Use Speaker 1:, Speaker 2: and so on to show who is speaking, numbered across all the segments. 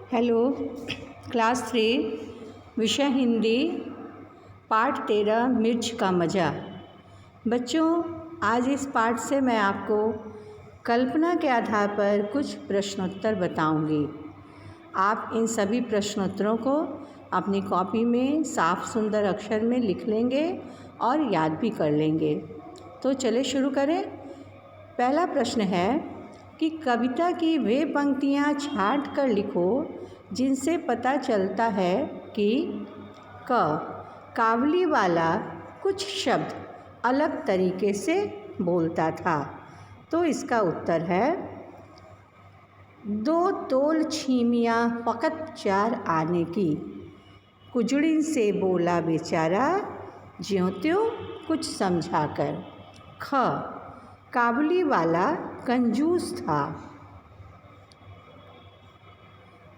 Speaker 1: Hello class 3 विषय हिंदी पाठ 13 मिर्च का मज़ा। बच्चों, आज इस पाठ से मैं आपको कल्पना के आधार पर कुछ प्रश्नोत्तर बताऊंगी। आप इन सभी प्रश्नोत्तरों को अपनी कॉपी में साफ सुंदर अक्षर में लिख लेंगे और याद भी कर लेंगे। तो चलिए शुरू करें। पहला प्रश्न है कि कविता की वे पंक्तियाँ छाँट कर लिखो जिनसे पता चलता है कि काबुली वाला कुछ शब्द अलग तरीके से बोलता था। तो इसका उत्तर है 2 तोल छीमियाँ फ़कत 4 आने की। कुजड़िन से बोला बेचारा ज्यों त्यों कुछ समझा कर। काबुली वाला कंजूस था।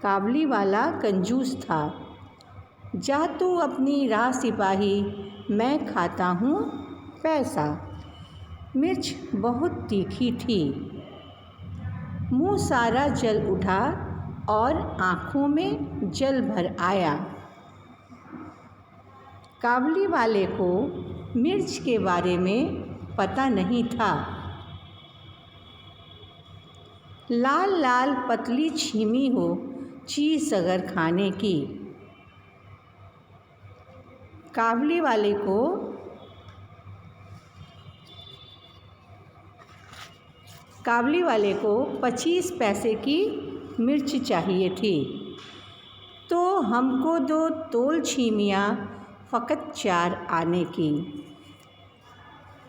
Speaker 1: काबुली वाला कंजूस था। जा तू अपनी राह सिपाही, मैं खाता हूँ पैसा। मिर्च बहुत तीखी थी। मुँह सारा जल उठा और आँखों में जल भर आया। काबुली वाले को मिर्च के बारे में पता नहीं था। लाल लाल पतली छीमी हो चीज़ अगर खाने की। काबुली वाले को 25 पैसे की मिर्च चाहिए थी। तो हमको 2 तोल छीमियाँ फ़कत 4 आने की।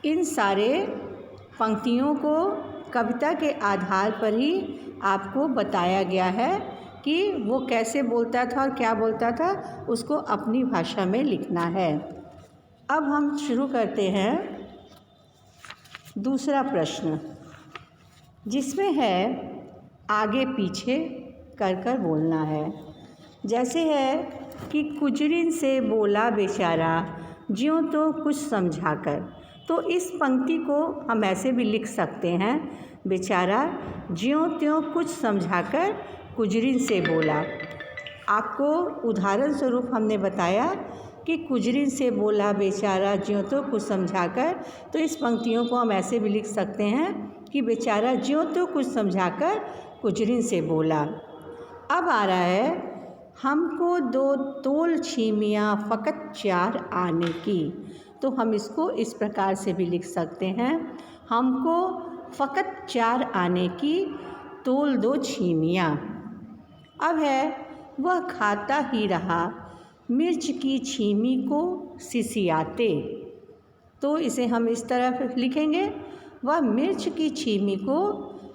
Speaker 1: इन सारे पंक्तियों को कविता के आधार पर ही आपको बताया गया है कि वो कैसे बोलता था और क्या बोलता था, उसको अपनी भाषा में लिखना है। अब हम शुरू करते हैं दूसरा प्रश्न, जिसमें है आगे पीछे कर बोलना है। जैसे है कि कुजरिन से बोला बेचारा ज्यों तो कुछ समझा कर। तो इस पंक्ति को हम ऐसे भी लिख सकते हैं, बेचारा ज्यों त्यों कुछ समझाकर कुजरिन से बोला। आपको उदाहरण स्वरूप हमने बताया कि कुजरिन से बोला बेचारा ज्यों त्यों कुछ समझाकर। तो इस पंक्तियों को हम ऐसे भी लिख सकते हैं कि बेचारा ज्यों त्यों कुछ समझाकर कुजरिन से बोला। अब आ रहा है हमको 2 तोल छीमियाँ फ़कत 4 आने की। तो हम इसको इस प्रकार से भी लिख सकते हैं, हमको फ़कत 4 आने की तोल 2 छीमियाँ। अब है वह खाता ही रहा मिर्च की छीमी को सिसियाते। तो इसे हम इस तरह लिखेंगे, वह मिर्च की छीमी को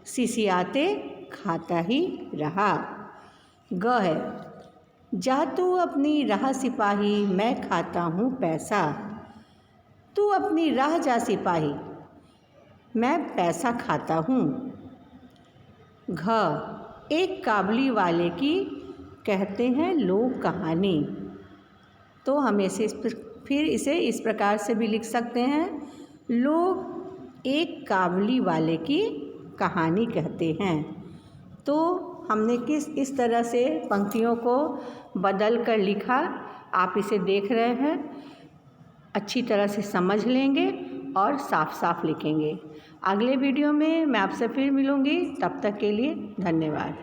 Speaker 1: सिसियाते खाता ही रहा। है जा तू अपनी राह सिपाही, मैं खाता हूँ पैसा। तू अपनी राह जा सिपाही, मैं पैसा खाता हूँ। एक काबुली वाले की कहते हैं लोग कहानी। तो हम इसे इस प्रकार से भी लिख सकते हैं, लोग एक काबुली वाले की कहानी कहते हैं। तो हमने इस तरह से पंक्तियों को बदल कर लिखा। आप इसे देख रहे हैं, अच्छी तरह से समझ लेंगे और साफ साफ लिखेंगे। अगले वीडियो में मैं आपसे फिर मिलूँगी। तब तक के लिए धन्यवाद।